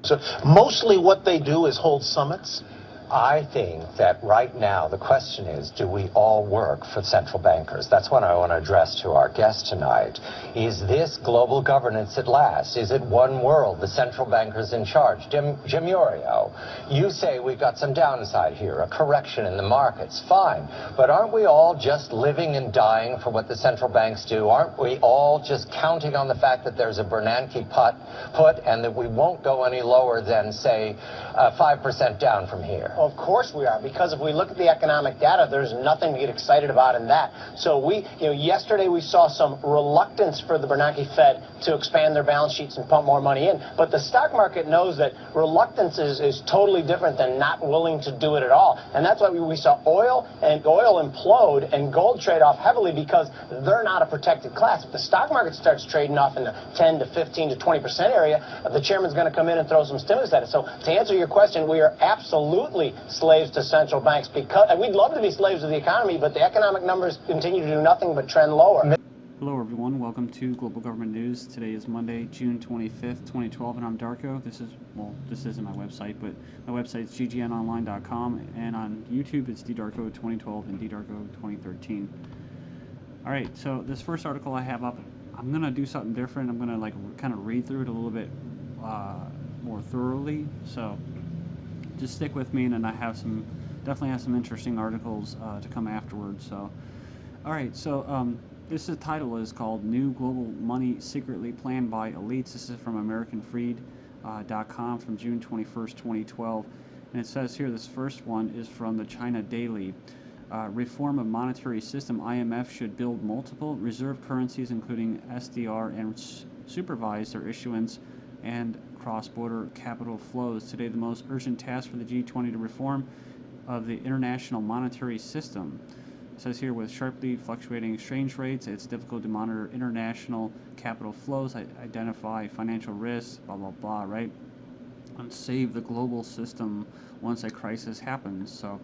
So mostly what they do is hold summits. I think that right now the question is, do we all work for central bankers? That's what I want to address to our guest tonight. Is this global governance at last? Is it one world, the central bankers in charge? Jim Iorio, you say we've got some downside here, a correction in the markets. Fine. But aren't we all just living and dying for what the central banks do? Aren't we all just counting on the fact that there's a Bernanke put and that we won't go any lower than, say, 5% down from here? Of course we are, because if we look at the economic data, there's nothing to get excited about in that. So yesterday we saw some reluctance for the Bernanke Fed to expand their balance sheets and pump more money in. But the stock market knows that reluctance is totally different than not willing to do it at all. And that's why we saw oil implode and gold trade off heavily, because they're not a protected class. If the stock market starts trading off in the 10 to 15 to 20% area, the chairman's going to come in and throw some stimulus at it. So to answer your question, we are absolutely slaves to central banks, because we'd love to be slaves of the economy, but the economic numbers continue to do nothing but trend lower. Hello everyone, welcome to Global Government News. Today is Monday, June 25th, 2012, and I'm Darko. This isn't my website, but my website is ggnonline.com, and on YouTube it's ddarko2012 and ddarko2013. Alright, so this first article I have up, I'm going to do something different. I'm going to kind of read through it a little bit more thoroughly, so just stick with me, and then I definitely have some interesting articles to come afterwards. So, all right. So this title is called "New Global Money Secretly Planned by Elites." This is from AmericanFreed.com from June 21st, 2012, and it says here, this first one is from the China Daily. Reform of monetary system. IMF should build multiple reserve currencies, including SDR, and supervise their issuance and cross-border capital flows. Today, the most urgent task for the G20 to reform of the international monetary system. It says here, with sharply fluctuating exchange rates, it's difficult to monitor international capital flows, identify financial risks, blah, blah, blah, right? And save the global system once a crisis happens. So,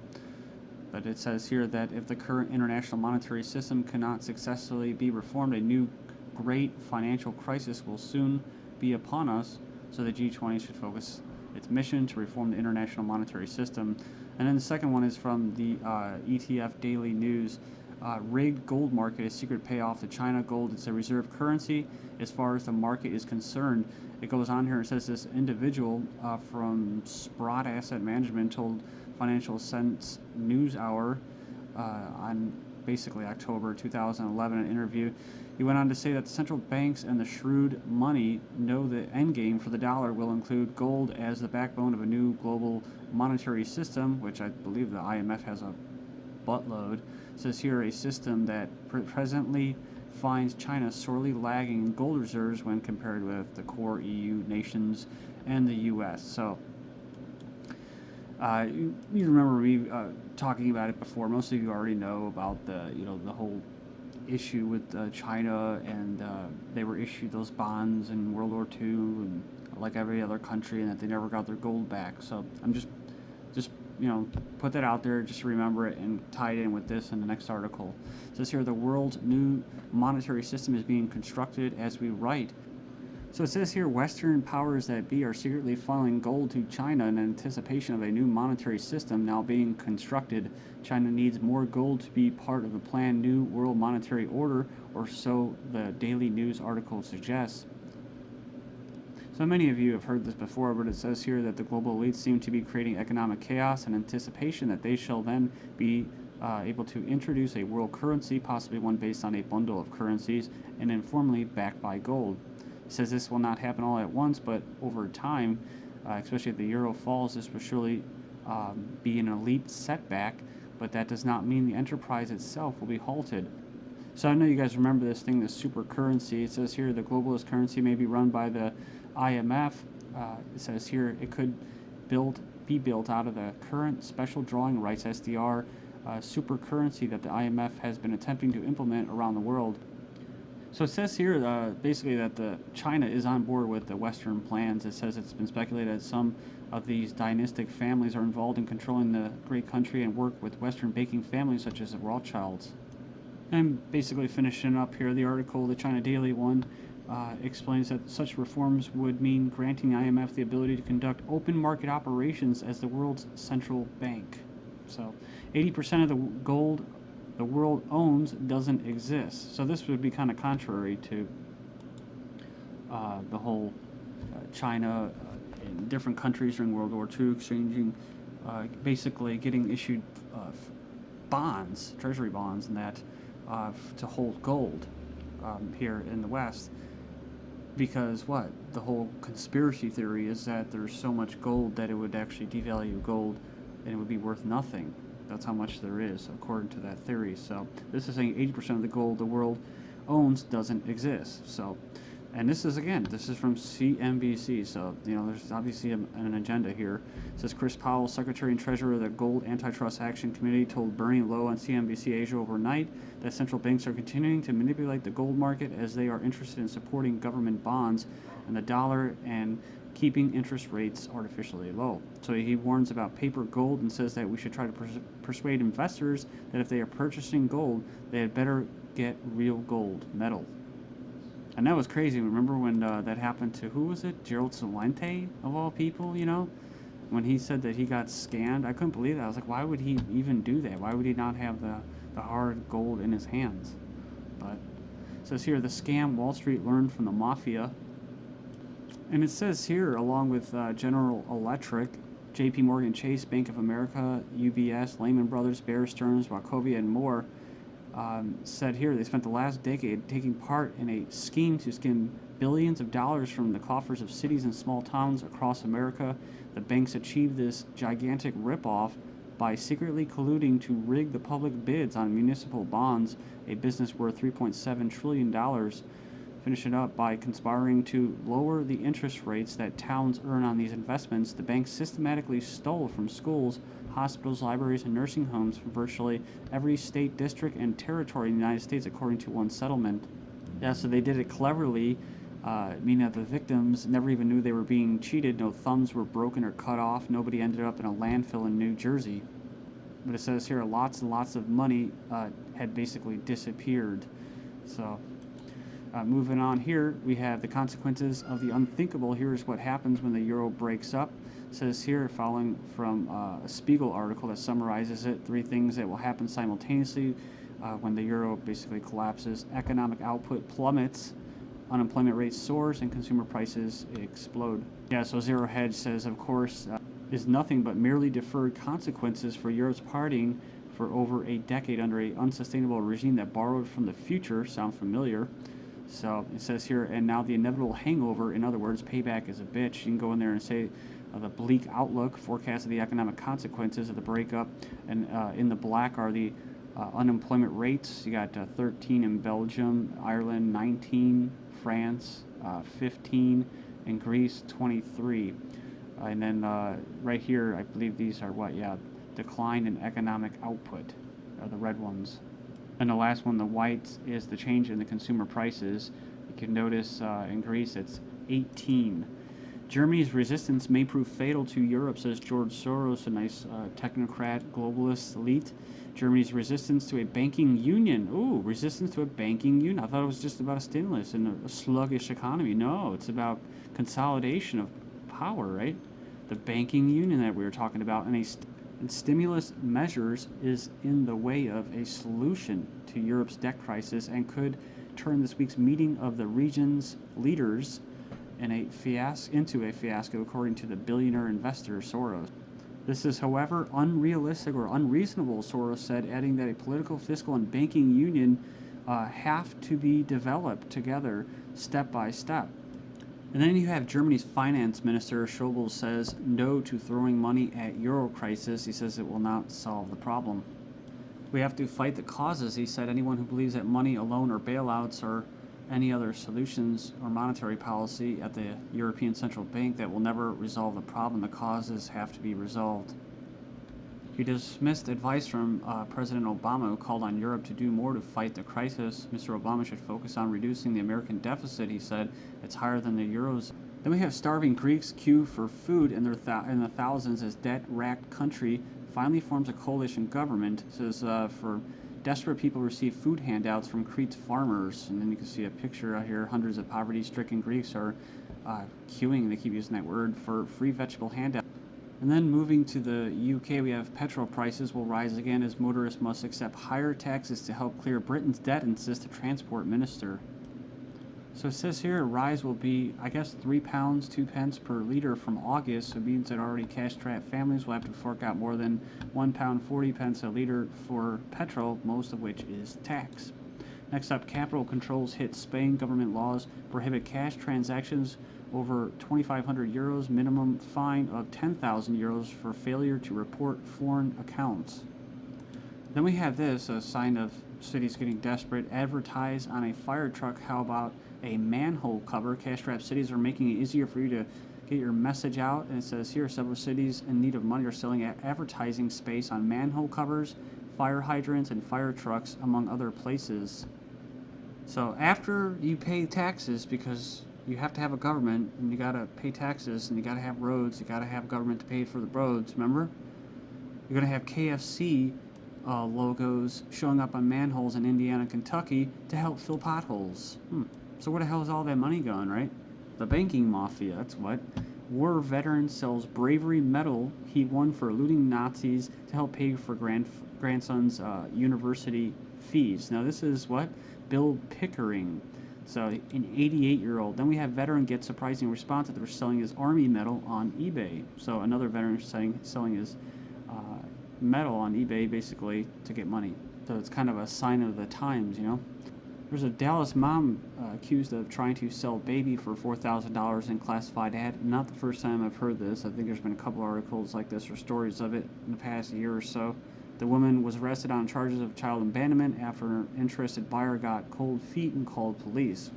but it says here that if the current international monetary system cannot successfully be reformed, a new great financial crisis will soon be upon us. So the G20 should focus its mission to reform the international monetary system. And then the second one is from the ETF Daily News. Rigged gold market, a secret payoff to China. Gold is a reserve currency as far as the market is concerned. It goes on here and says this individual from Sprott Asset Management told Financial Sense News Hour on basically October 2011, an interview. He went on to say that the central banks and the shrewd money know the endgame for the dollar will include gold as the backbone of a new global monetary system, which I believe the IMF has a buttload. It says here, a system that presently finds China sorely lagging in gold reserves when compared with the core EU nations and the U.S. So you remember me talking about it before. Most of you already know about the whole issue with China, and they were issued those bonds in World War II, and like every other country, and that they never got their gold back. So I'm just put that out there, just to remember it and tie it in with this in the next article. It says here, the world's new monetary system is being constructed as we write. So it says here, Western powers that be are secretly funneling gold to China in anticipation of a new monetary system now being constructed. China needs more gold to be part of the planned new world monetary order, or so the Daily News article suggests. So many of you have heard this before, but it says here that the global elites seem to be creating economic chaos in anticipation that they shall then be able to introduce a world currency, possibly one based on a bundle of currencies and informally backed by gold. It says this will not happen all at once, but over time, especially if the euro falls, this will surely be an elite setback, but that does not mean the enterprise itself will be halted. So I know you guys remember this thing, the super currency. It says here the globalist currency may be run by the IMF. It says here it could be built out of the current special drawing rights SDR super currency that the IMF has been attempting to implement around the world. So it says here basically that China is on board with the Western plans. It says it's been speculated that some of these dynastic families are involved in controlling the great country and work with Western banking families such as the Rothschilds. I'm basically finishing up here the article, the China Daily one. explains that such reforms would mean granting the IMF the ability to conduct open market operations as the world's central bank. So 80% of the gold the world owns doesn't exist. So this would be kind of contrary to the whole China in different countries during World War II exchanging, basically getting issued bonds, treasury bonds, and that to hold gold here in the West. Because what? The whole conspiracy theory is that there's so much gold that it would actually devalue gold and it would be worth nothing. That's how much there is, according to that theory. So this is saying 80% of the gold the world owns doesn't exist. So, and this is, again, this is from CNBC. So, you know, there's obviously an agenda here. It says Chris Powell, Secretary and Treasurer of the Gold Antitrust Action Committee, told Bernie Lowe on CNBC Asia overnight that central banks are continuing to manipulate the gold market as they are interested in supporting government bonds and the dollar and keeping interest rates artificially low. So he warns about paper gold and says that we should try to persuade investors that if they are purchasing gold, they had better get real gold, metal. And that was crazy. Remember when that happened to, who was it? Gerald Celente, of all people, you know? When he said that he got scammed, I couldn't believe that. I was like, why would he even do that? Why would he not have the hard gold in his hands? But it says here, the scam Wall Street learned from the mafia. And it says here, along with General Electric, JP Morgan Chase, Bank of America, UBS, Lehman Brothers, Bear Stearns, Wachovia, and more, said here they spent the last decade taking part in a scheme to skim billions of dollars from the coffers of cities and small towns across America. The banks achieved this gigantic ripoff by secretly colluding to rig the public bids on municipal bonds, a business worth $3.7 trillion. Finish it up by conspiring to lower the interest rates that towns earn on these investments. The banks systematically stole from schools, hospitals, libraries, and nursing homes from virtually every state, district, and territory in the United States, according to one settlement. Yeah, so they did it cleverly, meaning that the victims never even knew they were being cheated. No thumbs were broken or cut off. Nobody ended up in a landfill in New Jersey. But it says here lots and lots of money had basically disappeared. So moving on here, we have the consequences of the unthinkable. Here's what happens when the euro breaks up. It says here, following from a Spiegel article that summarizes it, 3 things that will happen simultaneously when the euro basically collapses. Economic output plummets, unemployment rate soars, and consumer prices explode. Yeah, so Zero Hedge says, of course, is nothing but merely deferred consequences for Europe's partying for over a decade under an unsustainable regime that borrowed from the future. Sound familiar? So it says here, and now the inevitable hangover, in other words, payback is a bitch. You can go in there and say the bleak outlook, forecast of the economic consequences of the breakup, and in the black are the unemployment rates. You got 13 in Belgium, Ireland 19, France 15, and Greece 23. And then right here, I believe these are what? Yeah, decline in economic output are the red ones. And the last one, the white, is the change in the consumer prices. You can notice in Greece it's 18. Germany's resistance may prove fatal to Europe, says George Soros, a nice technocrat, globalist elite. Germany's resistance to a banking union. Ooh, resistance to a banking union. I thought it was just about a stimulus and a sluggish economy. No, it's about consolidation of power, right? The banking union that we were talking about, and stimulus measures is in the way of a solution to Europe's debt crisis and could turn this week's meeting of the region's leaders into a fiasco, according to the billionaire investor Soros. This is, however, unrealistic or unreasonable, Soros said, adding that a political, fiscal, and banking union have to be developed together step by step. And then you have Germany's finance minister, Schäuble, says no to throwing money at euro crisis. He says it will not solve the problem. We have to fight the causes, he said. Anyone who believes that money alone or bailouts or any other solutions or monetary policy at the European Central Bank that will never resolve the problem. The causes have to be resolved. He dismissed advice from President Obama, who called on Europe to do more to fight the crisis. Mr. Obama should focus on reducing the American deficit, he said. It's higher than the Euro's. Then we have starving Greeks queue for food in the thousands as debt-racked country finally forms a coalition government. It says for desperate people receive food handouts from Crete's farmers. And then you can see a picture out here. Hundreds of poverty-stricken Greeks are queuing, they keep using that word, for free vegetable handouts. And then moving to the UK, we have petrol prices will rise again as motorists must accept higher taxes to help clear Britain's debt, insists the transport minister. So it says here a rise will be, I guess, £3, 2 pence per litre from August. So it means that already cash-strapped families will have to fork out more than £1, 40 pence a litre for petrol, most of which is tax. Next up, capital controls hit Spain. Government laws prohibit cash transactions over 2,500 euros, minimum fine of 10,000 euros for failure to report foreign accounts. Then we have this, a sign of cities getting desperate. Advertise on a fire truck. How about a manhole cover? Cash-strapped cities are making it easier for you to get your message out. And it says here, several cities in need of money are selling advertising space on manhole covers, fire hydrants, and fire trucks, among other places. So after you pay taxes, because you have to have a government, and you gotta pay taxes, and you gotta have roads, you gotta have government to pay for the roads, remember? You're gonna have KFC logos showing up on manholes in Indiana and Kentucky to help fill potholes. So where the hell is all that money going, right? The banking mafia, that's what. War veteran sells bravery medal he won for eluding Nazis to help pay for grandson's university fees. Now this is what? Bill Pickering. So an 88-year-old. Then we have veteran gets surprising response that they're selling his Army medal on eBay. So another veteran selling his medal on eBay basically to get money. So it's kind of a sign of the times, you know. There's a Dallas mom accused of trying to sell baby for $4,000 in classified ad. Not the first time I've heard this. I think there's been a couple articles like this or stories of it in the past year or so. The woman was arrested on charges of child abandonment after an interested buyer got cold feet and called police.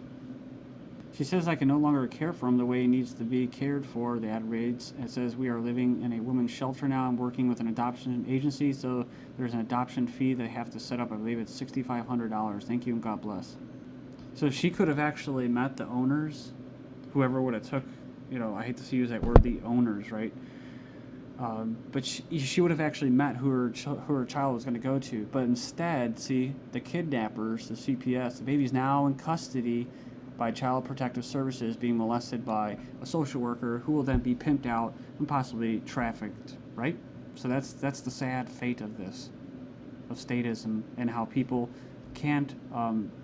She says, I can no longer care for him the way he needs to be cared for, the ad reads. It says, we are living in a women's shelter now. I'm working with an adoption agency, so there's an adoption fee they have to set up. I believe it's $6,500. Thank you and God bless. So she could have actually met the owners, whoever would have took, you know, I hate to use that word, the owners, right? But she would have actually met who her child was going to go to. But instead, see, the kidnappers, the CPS, the baby's now in custody by Child Protective Services, being molested by a social worker who will then be pimped out and possibly trafficked, right? So that's the sad fate of this, of statism, and how people can't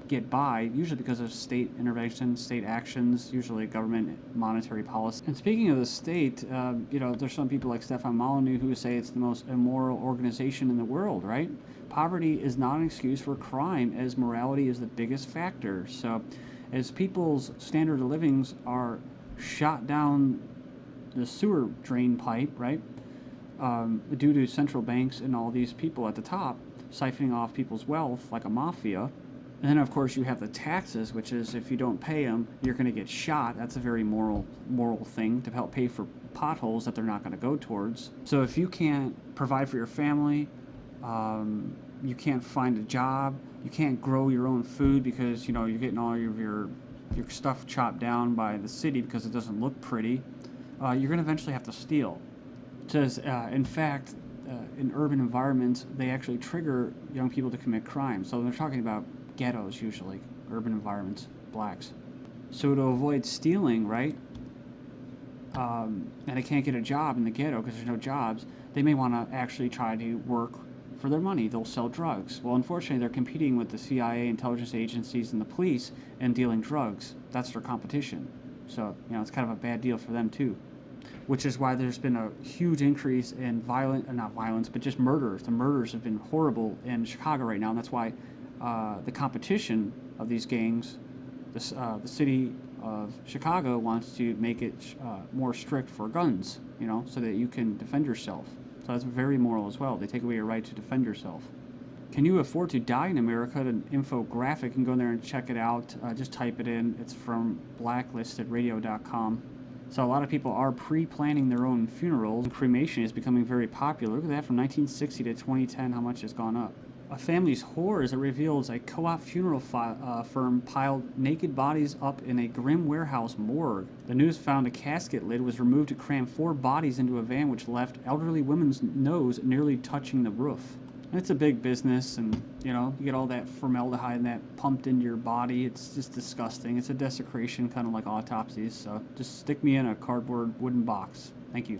get by, usually because of state intervention, state actions, usually government monetary policy. And speaking of the state, you know, there's some people like Stefan Molyneux who say it's the most immoral organization in the world, right? Poverty is not an excuse for crime, as morality is the biggest factor. So as people's standard of livings are shot down the sewer drain pipe, right, due to central banks and all these people at the top siphoning off people's wealth like a mafia. And then, of course, you have the taxes, which is if you don't pay them, you're going to get shot. That's a very moral thing to help pay for potholes that they're not going to go towards. So if you can't provide for your family, you can't find a job, you can't grow your own food because, you know, you're getting all of your stuff chopped down by the city because it doesn't look pretty, you're going to eventually have to steal. Because, in fact, in urban environments, they actually trigger young people to commit crime. So they're talking about ghettos, usually, urban environments, blacks. So to avoid stealing, right, and they can't get a job in the ghetto because there's no jobs, they may want to actually try to work for their money. They'll sell drugs. Well, unfortunately, they're competing with the CIA, intelligence agencies, and the police in dealing drugs. That's their competition. So, you know, it's kind of a bad deal for them, too. Which is why there's been a huge increase in not violence, but just murders. The murders have been horrible in Chicago right now, and that's why the competition of these gangs, the city of Chicago wants to make it more strict for guns, you know, so that you can defend yourself. So that's very moral as well. They take away your right to defend yourself. Can you afford to die in America? An infographic, you can go in there and check it out. Just type it in. It's from blacklistedradio.com. So a lot of people are pre-planning their own funerals. Cremation is becoming very popular. Look at that, from 1960 to 2010, how much has gone up. A family's horror as it reveals a co-op funeral firm piled naked bodies up in a grim warehouse morgue. The news found a casket lid was removed to cram 4 bodies into a van, which left elderly woman's nose nearly touching the roof. And it's a big business, and you know, you get all that formaldehyde and that pumped into your body. It's just disgusting. It's a desecration, kind of like autopsies. So just stick me in a cardboard wooden box. Thank you.